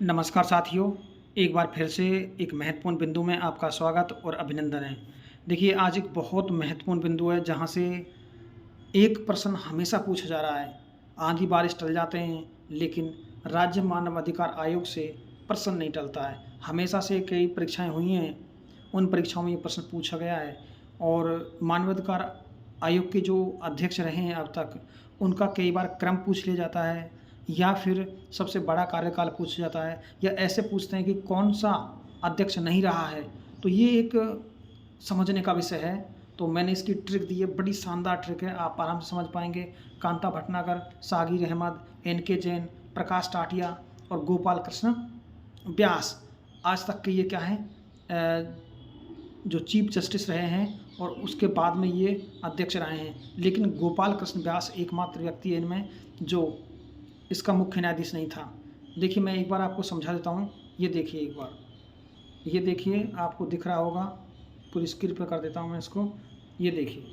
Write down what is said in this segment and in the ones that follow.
नमस्कार साथियों, एक बार फिर से एक महत्वपूर्ण बिंदु में आपका स्वागत और अभिनंदन है। देखिए, आज एक बहुत महत्वपूर्ण बिंदु है जहाँ से एक प्रश्न हमेशा पूछा जा रहा है। आंधी बारिश टल जाते हैं, लेकिन राज्य मानव अधिकार आयोग से प्रश्न नहीं टलता है। हमेशा से कई परीक्षाएं हुई हैं, उन परीक्षाओं में ये प्रश्न पूछा गया है और मानवाधिकार आयोग के जो अध्यक्ष रहे हैं अब तक, उनका कई बार क्रम पूछ लिया जाता है या फिर सबसे बड़ा कार्यकाल पूछा जाता है या ऐसे पूछते हैं कि कौन सा अध्यक्ष नहीं रहा है। तो ये एक समझने का विषय है। तो मैंने इसकी ट्रिक दी है, बड़ी शानदार ट्रिक है, आप आराम से समझ पाएंगे। कांता भटनागर, सागिर अहमद, एन.के. जैन, प्रकाश टाटिया और गोपाल कृष्ण व्यास आज तक के ये क्या हैं, जो चीफ जस्टिस रहे हैं और उसके बाद में ये अध्यक्ष रहे हैं। लेकिन गोपाल कृष्ण व्यास एकमात्र व्यक्ति है इनमें जो इसका मुख्य न्यायाधीश नहीं था। देखिए, मैं एक बार आपको समझा देता हूँ। ये देखिए, एक बार ये देखिए, आपको दिख रहा होगा, पूरी स्क्रीन पर कर देता हूँ मैं इसको। ये देखिए,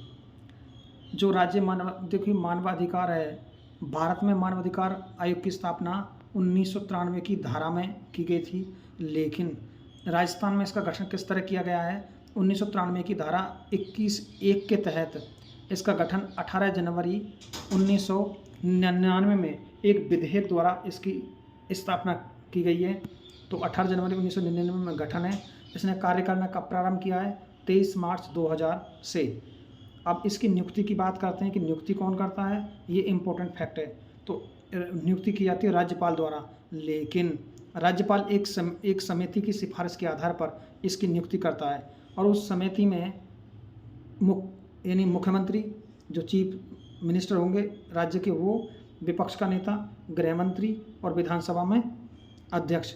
जो राज्य देखिए मानवाधिकार है, भारत में मानवाधिकार आयोग की स्थापना 1993 की धारा में की गई थी। लेकिन राजस्थान में इसका गठन किस तरह किया गया है? 1993 की धारा 21(1) के तहत इसका गठन 18 जनवरी 1999 में एक विधेयक द्वारा इसकी स्थापना की गई है। तो 18 जनवरी 1999 में गठन है। इसने कार्य करने का प्रारंभ किया है 23 मार्च 2000 से। अब इसकी नियुक्ति की बात करते हैं कि नियुक्ति कौन करता है, ये इम्पोर्टेंट फैक्ट है। तो नियुक्ति की जाती है राज्यपाल द्वारा, लेकिन राज्यपाल एक समिति की सिफारिश के आधार पर इसकी नियुक्ति करता है और उस समिति में यानी मुख्यमंत्री जो चीफ मिनिस्टर होंगे राज्य के, वो विपक्ष का नेता, गृह मंत्री और विधानसभा में अध्यक्ष,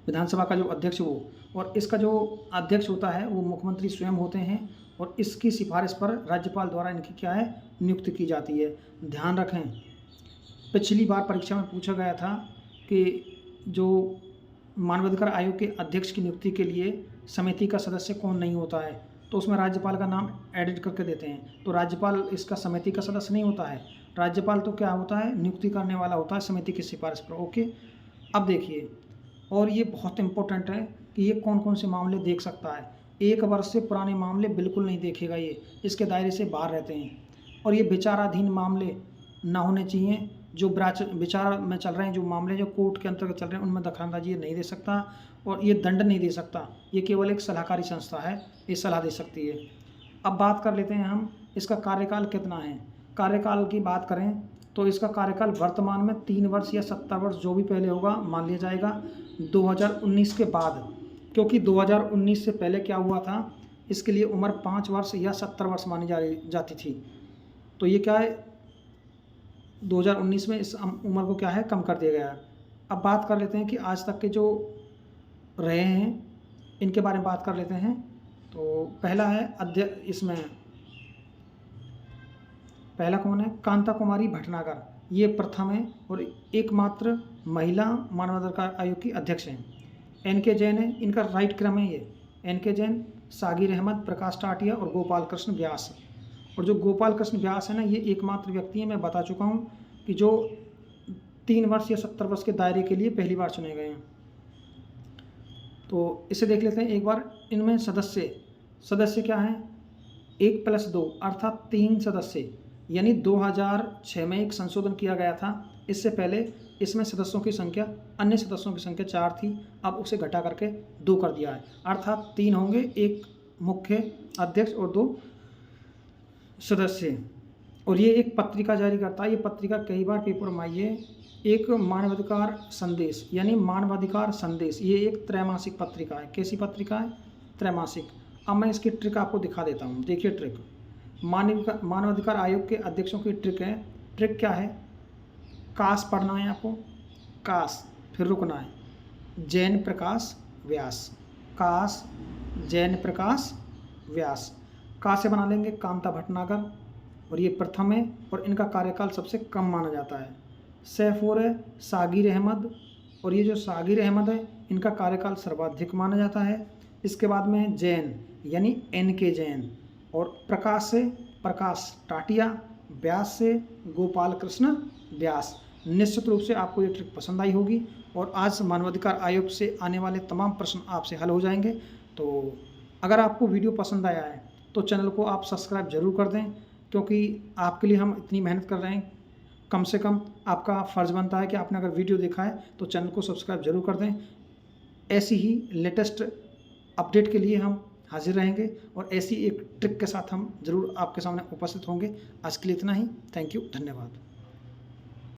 विधानसभा का जो अध्यक्ष वो, और इसका जो अध्यक्ष होता है वो मुख्यमंत्री स्वयं होते हैं और इसकी सिफारिश पर राज्यपाल द्वारा इनकी क्या है, नियुक्ति की जाती है। ध्यान रखें, पिछली बार परीक्षा में पूछा गया था कि जो मानवाधिकार आयोग के अध्यक्ष की नियुक्ति के लिए समिति का सदस्य कौन नहीं होता है, तो उसमें राज्यपाल का नाम एडिट करके देते हैं। तो राज्यपाल इसका समिति का सदस्य नहीं होता है। राज्यपाल तो क्या होता है, नियुक्ति करने वाला होता है समिति की सिफारिश पर। ओके, अब देखिए, और ये बहुत इंपॉर्टेंट है कि ये कौन कौन से मामले देख सकता है। 1 वर्ष से पुराने मामले बिल्कुल नहीं देखेगा, ये इसके दायरे से बाहर रहते हैं। और ये विचाराधीन मामले ना होने चाहिए, जो विचार में चल रहे हैं, जो मामले जो कोर्ट के अंतर्गत चल रहे हैं, उनमें दखलंदाजी ये नहीं दे सकता और ये दंड नहीं दे सकता। ये केवल एक सलाहकारी संस्था है, ये सलाह दे सकती है। अब बात कर लेते हैं हम, इसका कार्यकाल कितना है। कार्यकाल की बात करें तो इसका कार्यकाल वर्तमान में 3 वर्ष या 70 वर्ष जो भी पहले होगा मान लिया जाएगा 2019 के बाद, क्योंकि 2019 से पहले क्या हुआ था, इसके लिए उम्र 5 वर्ष या 70 वर्ष मानी जाती थी। तो ये क्या है, 2019 में इस उम्र को क्या है, कम कर दिया गया है। अब बात कर लेते हैं कि आज तक के जो रहे हैं इनके बारे में बात कर लेते हैं। तो पहला है इसमें पहला कौन है, कांता कुमारी भटनागर, ये प्रथम है और एकमात्र महिला मानवाधिकार आयोग की अध्यक्ष हैं। एन.के. जैन है, इनका राइट क्रम है ये, एन.के. जैन, सागिर अहमद, प्रकाश टाटिया और गोपाल कृष्ण व्यास। और जो गोपाल कृष्ण व्यास है ना, ये एकमात्र व्यक्ति है, मैं बता चुका हूँ कि जो 3 वर्ष या 70 वर्ष के दायरे के लिए पहली बार चुने गए हैं। तो इसे देख लेते हैं एक बार। इनमें सदस्य क्या हैं, 1+2 अर्थात 3 सदस्य, यानी 2006 में एक संशोधन किया गया था। इससे पहले इसमें सदस्यों की संख्या, अन्य सदस्यों की संख्या 4 थी, अब उसे घटा करके 2 कर दिया है, अर्थात 3 होंगे, एक मुख्य अध्यक्ष और 2 सदस्य। और ये एक पत्रिका जारी करता है, ये पत्रिका कई बार पेपर में आई है, एक मानवाधिकार संदेश, यानी मानवाधिकार संदेश। ये एक त्रैमासिक पत्रिका है। कैसी पत्रिका है, त्रैमासिक। अब मैं इसकी ट्रिक आपको दिखा देता हूँ। देखिए ट्रिक, मानवाधिकार आयोग के अध्यक्षों की ट्रिक है। ट्रिक क्या है, कास पढ़ना है आपको, कास, फिर रुकना है, जैन प्रकाश व्यास, कास जैन प्रकाश व्यास। का से बना लेंगे कांता भटनागर, और ये प्रथम है और इनका कार्यकाल सबसे कम माना जाता है। सैफुर है सागिर अहमद, और ये जो सागिर अहमद है इनका कार्यकाल सर्वाधिक माना जाता है। इसके बाद में है जैन, यानी एन.के. जैन, और प्रकाश से प्रकाश टाटिया, व्यास से गोपाल कृष्ण व्यास। निश्चित रूप से आपको ये ट्रिक पसंद आई होगी और आज मानवाधिकार आयोग से आने वाले तमाम प्रश्न आपसे हल हो जाएंगे। तो अगर आपको वीडियो पसंद आया है तो चैनल को आप सब्सक्राइब ज़रूर कर दें, क्योंकि आपके लिए हम इतनी मेहनत कर रहे हैं। कम से कम आपका फ़र्ज़ बनता है कि आपने अगर वीडियो देखा है तो चैनल को सब्सक्राइब ज़रूर कर दें। ऐसी ही लेटेस्ट अपडेट के लिए हम हाजिर रहेंगे और ऐसी एक ट्रिक के साथ हम ज़रूर आपके सामने उपस्थित होंगे। आज के लिए इतना ही। थैंक यू, धन्यवाद।